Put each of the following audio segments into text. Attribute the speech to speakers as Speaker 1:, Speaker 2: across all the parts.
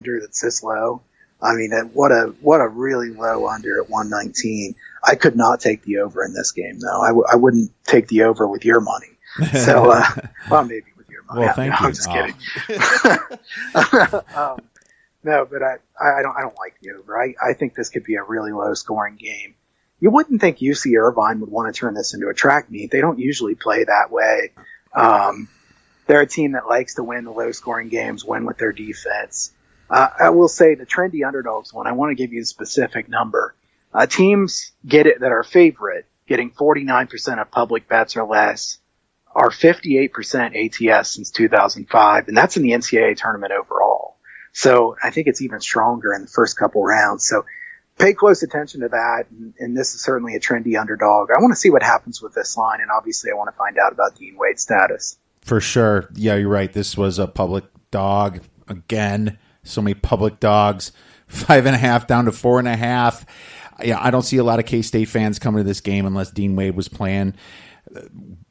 Speaker 1: under that's this low. I mean, what a really low under at 119. I could not take the over in this game, though. I wouldn't take the over with your money. So, well, maybe with your money.
Speaker 2: Well, thank you.
Speaker 1: I'm just kidding. No, but I don't like the over. I think this could be a really low scoring game. You wouldn't think UC Irvine would want to turn this into a track meet. They don't usually play that way. They're a team that likes to win the low scoring games, win with their defense. I will say the trendy underdogs one, I want to give you a specific number. Teams get it that are favorite, getting 49% of public bets or less, are 58% ATS since 2005, and that's in the NCAA tournament overall. So I think it's even stronger in the first couple rounds. So pay close attention to that, and this is certainly a trendy underdog. I want to see what happens with this line, and obviously I want to find out about Dean Wade's status.
Speaker 2: For sure. Yeah, you're right. This was a public dog again. So many public dogs, 5.5 down to 4.5. Yeah, I don't see a lot of K-State fans coming to this game unless Dean Wade was playing.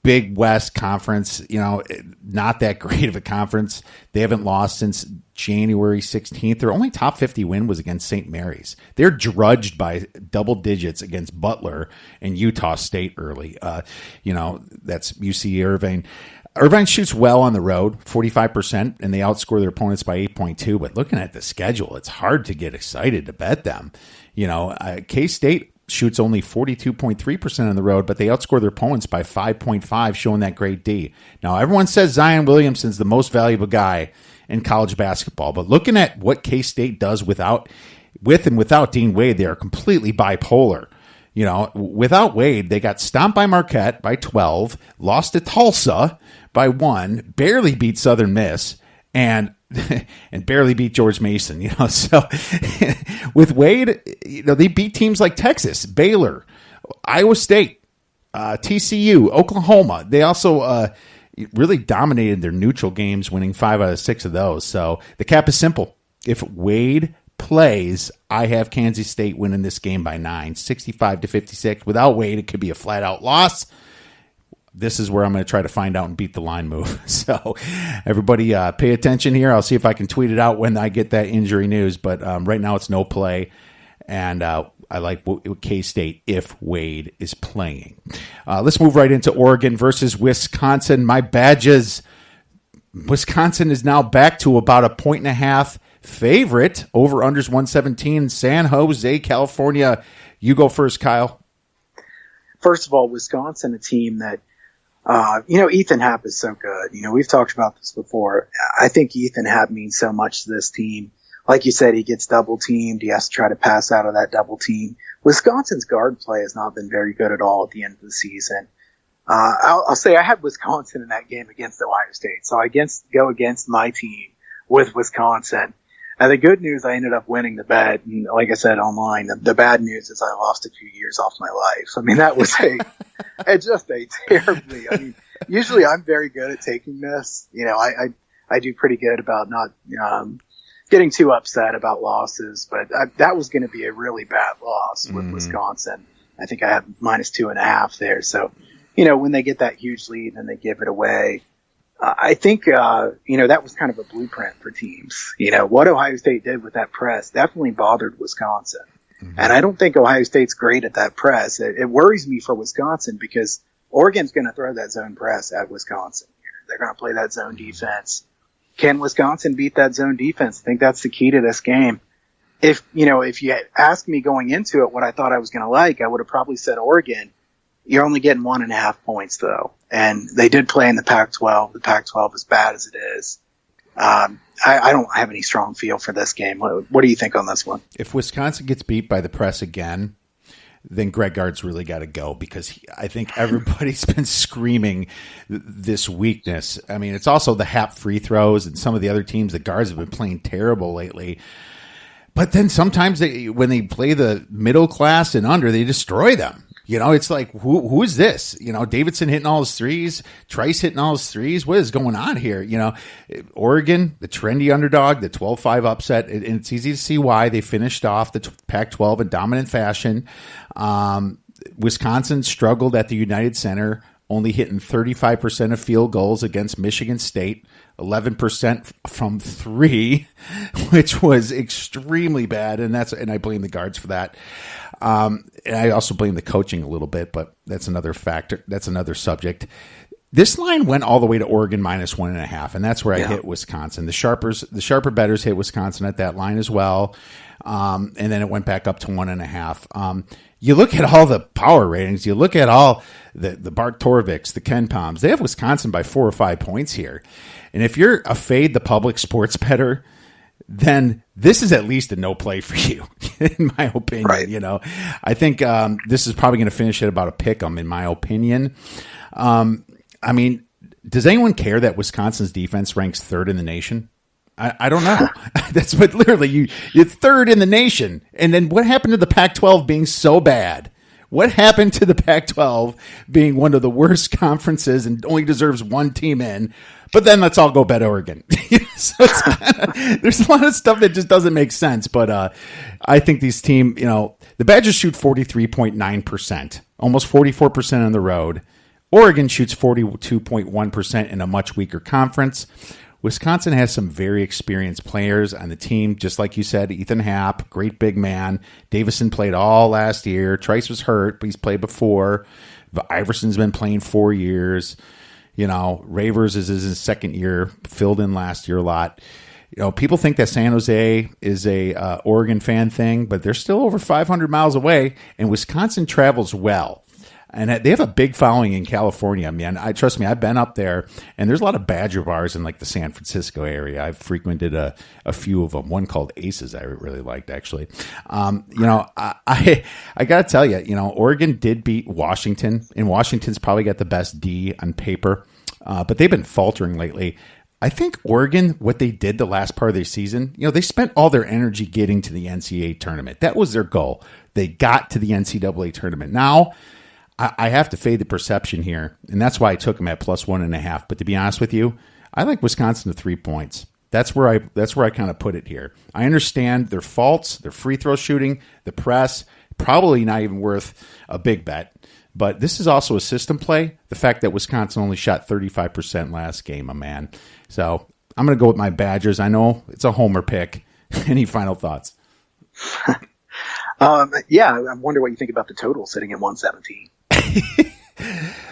Speaker 2: Big West Conference, not that great of a conference. They haven't lost since January 16th. Their only top 50 win was against St. Mary's. They're drudged by double digits against Butler and Utah State early. That's UC Irvine. Irvine shoots well on the road, 45%, and they outscore their opponents by 8.2. But looking at the schedule, it's hard to get excited to bet them. K-State shoots only 42.3% on the road, but they outscore their opponents by 5.5, showing that great D. Now, everyone says Zion Williamson's the most valuable guy in college basketball, but looking at what K-State does with and without Dean Wade, they are completely bipolar. Without Wade, they got stomped by Marquette by 12, lost to Tulsa by 1, barely beat Southern Miss, and barely beat George Mason. So with Wade, they beat teams like Texas, Baylor, Iowa State, TCU, Oklahoma. They also really dominated their neutral games, winning 5 out of 6 of those. So the cap is simple. If Wade plays, I have Kansas State winning this game by 9, 65-56. Without Wade, it could be a flat-out loss. This is where I'm going to try to find out and beat the line move. So everybody pay attention here. I'll see if I can tweet it out when I get that injury news. But right now it's no play. And I like K-State if Wade is playing. Let's move right into Oregon versus Wisconsin. My badges. Wisconsin is now back to about 1.5 favorite. Over-unders 117. San Jose, California. You go first, Kyle.
Speaker 1: First of all, Wisconsin, a team that, Ethan Happ is so good. We've talked about this before. I think Ethan Happ means so much to this team. Like you said, he gets double teamed. He has to try to pass out of that double team. Wisconsin's guard play has not been very good at all at the end of the season. I'll say I had Wisconsin in that game against Ohio State. So I go against my team with Wisconsin. And the good news, I ended up winning the bet. And like I said online, the bad news is I lost a few years off my life. I mean, that was usually I'm very good at taking this. I do pretty good about not, getting too upset about losses, but that was going to be a really bad loss with Wisconsin. I think I had -2.5 there. So, when they get that huge lead and they give it away, I think, that was kind of a blueprint for teams. What Ohio State did with that press definitely bothered Wisconsin. Mm-hmm. And I don't think Ohio State's great at that press. It worries me for Wisconsin because Oregon's going to throw that zone press at Wisconsin. They're going to play that zone defense. Can Wisconsin beat that zone defense? I think that's the key to this game. If you had asked me going into it what I thought I was going to like, I would have probably said Oregon. You're only getting 1.5 points, though. And they did play in the Pac-12. The Pac-12, as bad as it is, I don't have any strong feel for this game. What do you think on this one?
Speaker 2: If Wisconsin gets beat by the press again, then Greg Gard's really got to go because I think everybody's been screaming this weakness. I mean, it's also the Hap free throws and some of the other teams. The guards have been playing terrible lately. But then sometimes when they play the middle class and under, they destroy them. It's like, who is this? Davidson hitting all his threes, Trice hitting all his threes. What is going on here? Oregon, the trendy underdog, the 12-5 upset. And it's easy to see why they finished off the Pac-12 in dominant fashion. Wisconsin struggled at the United Center only hitting 35% of field goals against Michigan State, 11% from 3, which was extremely bad. And I blame the guards for that. And I also blame the coaching a little bit, but that's another factor. That's another subject. This line went all the way to Oregon -1.5, and that's where I hit Wisconsin. The sharper bettors hit Wisconsin at that line as well, and then it went back up to 1.5. You look at all the power ratings. You look at all the Bart Torviks, the Ken Palms. They have Wisconsin by 4 or 5 points here, and if you're a fade the public sports bettor, then this is at least a no play for you, in my opinion.
Speaker 1: Right.
Speaker 2: You know, I think this is probably going to finish at about a pick 'em, in my opinion. I mean, does anyone care that Wisconsin's defense ranks 3rd in the nation? I don't know. That's what literally you're 3rd in the nation. And then what happened to the Pac-12 being so bad? What happened to the Pac-12 being one of the worst conferences and only deserves one team in? But then let's all go bet Oregon. So there's a lot of stuff that just doesn't make sense. But I think these teams, the Badgers shoot 43.9%, almost 44% on the road. Oregon shoots 42.1% in a much weaker conference. Wisconsin has some very experienced players on the team, just like you said. Ethan Happ, great big man. Davison played all last year. Trice was hurt, but he's played before. Iverson's been playing 4 years. Ravers is his second year, filled in last year a lot. People think that San Jose is a Oregon fan thing, but they're still over 500 miles away, and Wisconsin travels well. And they have a big following in California. I mean, trust me, I've been up there, and there's a lot of Badger bars in like the San Francisco area. I've frequented a few of them. One called Aces I really liked, actually. I got to tell you, Oregon did beat Washington, and Washington's probably got the best D on paper, but they've been faltering lately. I think Oregon, what they did the last part of their season, they spent all their energy getting to the NCAA tournament. That was their goal. They got to the NCAA tournament. Now, I have to fade the perception here, and that's why I took them at +1.5. But to be honest with you, I like Wisconsin to 3 points. That's where I kind of put it here. I understand their faults, their free throw shooting, the press, probably not even worth a big bet. But this is also a system play. The fact that Wisconsin only shot 35% last game, a man. So I'm going to go with my Badgers. I know it's a homer pick. Any final thoughts?
Speaker 1: I wonder what you think about the total sitting at 117.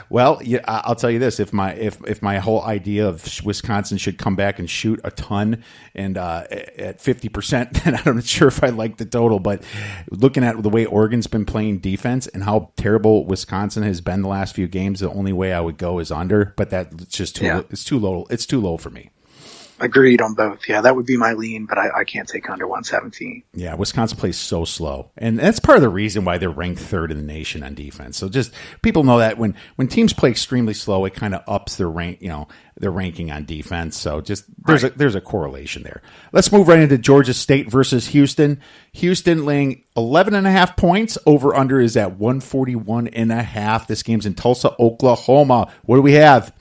Speaker 2: Well, I'll tell you this: if my whole idea of Wisconsin should come back and shoot a ton and at 50%, then I'm not sure if I like the total. But looking at the way Oregon's been playing defense and how terrible Wisconsin has been the last few games, the only way I would go is under. But that's just it's too low. It's too low for me.
Speaker 1: Agreed on both. Yeah, that would be my lean, but I can't take under 117.
Speaker 2: Yeah, Wisconsin plays so slow. And that's part of the reason why they're ranked 3rd in the nation on defense. So just people know that when teams play extremely slow, it kind of ups their their ranking on defense. So just there's a correlation there. Let's move right into Georgia State versus Houston. Houston laying 11.5 points. Over under is at 141.5. This game's in Tulsa, Oklahoma. What do we have?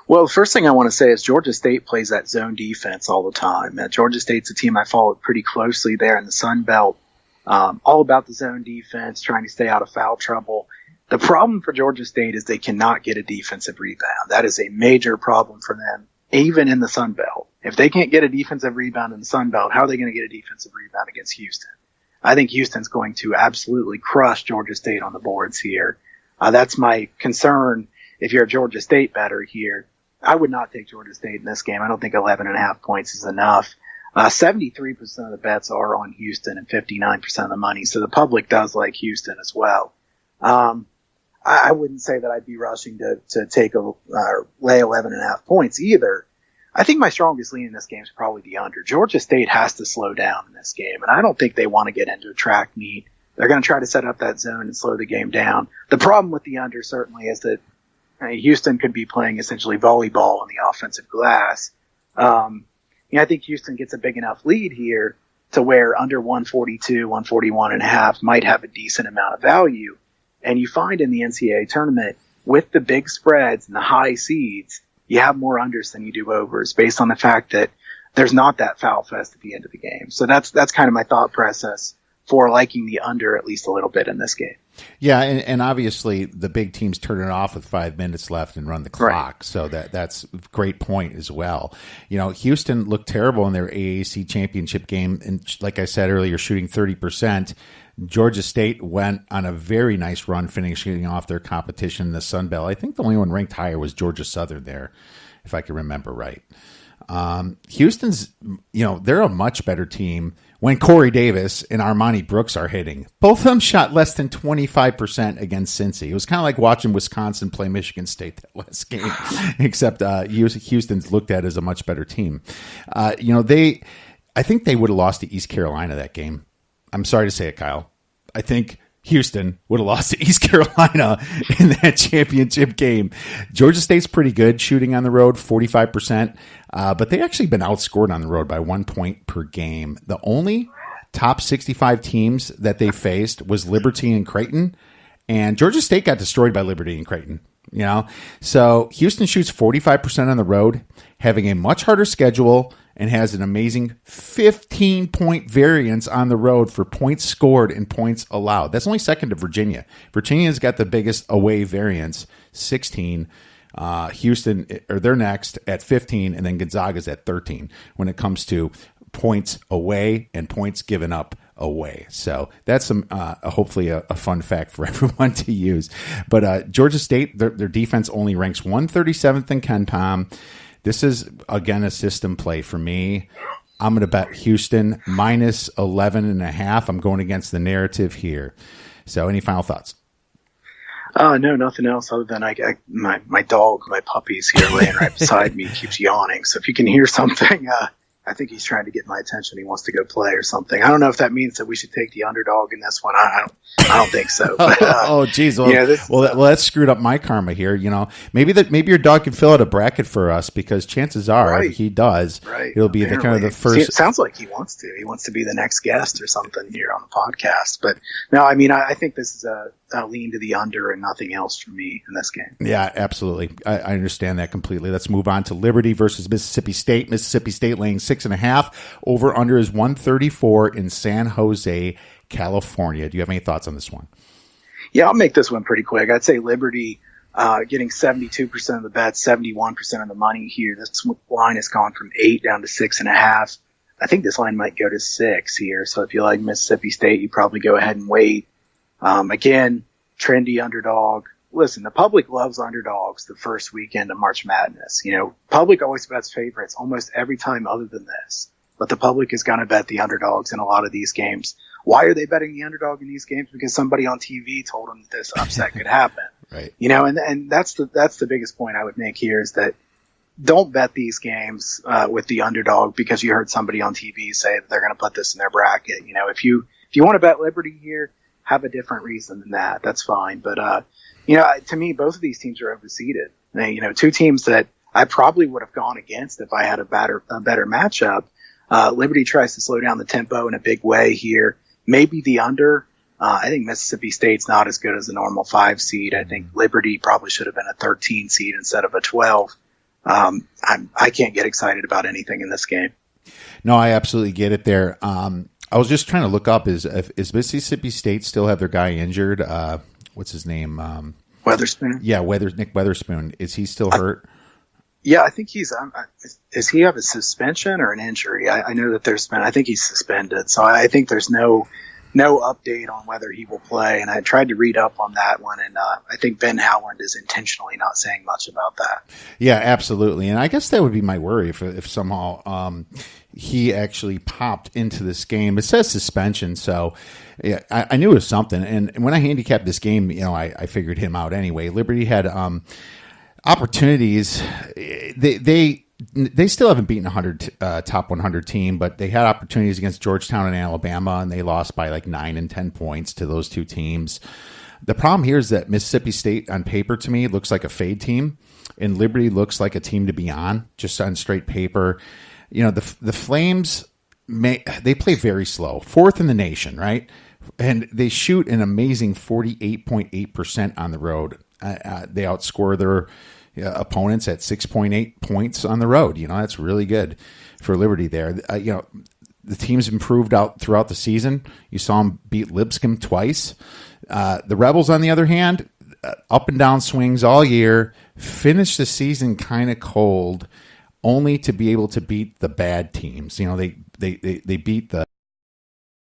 Speaker 1: Well, the first thing I want to say is Georgia State plays that zone defense all the time. Georgia State's a team I followed pretty closely there in the Sun Belt. All about the zone defense, trying to stay out of foul trouble. The problem for Georgia State is they cannot get a defensive rebound. That is a major problem for them, even in the Sun Belt. If they can't get a defensive rebound in the Sun Belt, how are they going to get a defensive rebound against Houston? I think Houston's going to absolutely crush Georgia State on the boards here. That's my concern if you're a Georgia State bettor here. I would not take Georgia State in this game. I don't think 11.5 points is enough. 73% of the bets are on Houston and 59% of the money. So the public does like Houston as well. I wouldn't say that I'd be rushing to take lay 11.5 points either. I think my strongest lean in this game is probably the under. Georgia State has to slow down in this game, and I don't think they want to get into a track meet. They're going to try to set up that zone and slow the game down. The problem with the under certainly is that Houston could be playing essentially volleyball on the offensive glass. I think Houston gets a big enough lead here to where under 142, 141.5 might have a decent amount of value. And you find in the NCAA tournament, with the big spreads and the high seeds, you have more unders than you do overs based on the fact that there's not that foul fest at the end of the game. So that's kind of my thought process for liking the under at least a little bit in this game.
Speaker 2: Yeah, and obviously the big teams turn it off with 5 minutes left and run the clock. Right. So that's a great point as well. Houston looked terrible in their AAC championship game. And like I said earlier, shooting 30%. Georgia State went on a very nice run, finishing off their competition in the Sun Belt. I think the only one ranked higher was Georgia Southern there, if I can remember right. Houston's, they're a much better team when Corey Davis and Armani Brooks are hitting. Both of them shot less than 25% against Cincy. It was kind of like watching Wisconsin play Michigan State that last game, except Houston's looked at as a much better team. I think they would have lost to East Carolina that game. I'm sorry to say it, Kyle. I think Houston would have lost to East Carolina in that championship game. Georgia State's pretty good shooting on the road, 45%, but they've actually been outscored on the road by 1 point per game. The only top 65 teams that they faced was Liberty and Creighton, and Georgia State got destroyed by Liberty and Creighton. So Houston shoots 45% on the road, having a much harder schedule, and has an amazing 15-point variance on the road for points scored and points allowed. That's only second to Virginia. Virginia's got the biggest away variance, 16. Houston, they're next at 15, and then Gonzaga's at 13 when it comes to points away and points given up away. So that's some hopefully a fun fact for everyone to use. But Georgia State, their defense only ranks 137th in KenPom. This is, again, a system play for me. I'm going to bet Houston minus 11.5. I'm going against the narrative here. So any final thoughts?
Speaker 1: No, nothing else other than my dog, my puppy's here laying right beside me, keeps yawning. So if you can hear something, I think he's trying to get my attention. He wants to go play or something. I don't know if that means that we should take the underdog in this one. I don't think so. But,
Speaker 2: oh, geez. Well, that screwed up my karma here. Maybe your dog can fill out a bracket for us, because chances are, if he does, it'll be the first. See,
Speaker 1: it sounds like he wants to. He wants to be the next guest or something here on the podcast. But no, I think this is a lean to the under and nothing else for me in this game.
Speaker 2: Yeah, absolutely. I understand that completely. Let's move on to Liberty versus Mississippi State. Mississippi State laying 6.5. Over under is 134 in San Jose, California. Do you have any thoughts on this one?
Speaker 1: Yeah, I'll make this one pretty quick. I'd say Liberty getting 72% of the bets, 71% of the money here. This line has gone from 8 down to 6.5. I think this line might go to 6 here. So if you like Mississippi State, you probably go ahead and wait. Again, trendy underdog. Listen, the public loves underdogs the first weekend of March Madness. Public always bets favorites almost every time other than this. But the public is going to bet the underdogs in a lot of these games. Why are they betting the underdog in these games? Because somebody on TV told them that this upset could happen.
Speaker 2: Right.
Speaker 1: And that's the biggest point I would make here is that don't bet these games with the underdog because you heard somebody on TV say that they're going to put this in their bracket. If you want to bet Liberty here, have a different reason than that. That's fine. But, to me, both of these teams are overseeded. Two teams that I probably would have gone against if I had a better matchup. Liberty tries to slow down the tempo in a big way here. Maybe the under. I think Mississippi State's not as good as a normal 5 seed. I think Liberty probably should have been a 13 seed instead of a 12. I can't get excited about anything in this game.
Speaker 2: No, I absolutely get it there. I was just trying to look up, is Mississippi State still have their guy injured? What's his name?
Speaker 1: Weatherspoon.
Speaker 2: Yeah, Nick Weatherspoon. Is he still hurt?
Speaker 1: Yeah, I think he's. Does he have a suspension or an injury? I know that I think he's suspended. So I think there's no update on whether he will play. And I tried to read up on that one, and I think Ben Howland is intentionally not saying much about that.
Speaker 2: Yeah, absolutely. And I guess that would be my worry if somehow he actually popped into this game. It says suspension, so yeah, I knew it was something. And when I handicapped this game, I figured him out anyway. Liberty had opportunities. They still haven't beaten a top 100 team, but they had opportunities against Georgetown and Alabama, and they lost by like 9 and 10 points to those two teams. The problem here is that Mississippi State on paper to me looks like a fade team, and Liberty looks like a team to be on, just on straight paper. The Flames, they play very slow, 4th in the nation, right? And they shoot an amazing 48.8% on the road. They outscore their opponents at 6.8 points on the road. That's really good for Liberty there. The team's improved out throughout the season. You saw them beat Lipscomb twice. The Rebels, on the other hand, up and down swings all year, finished the season kind of cold, only to be able to beat the bad teams. They beat the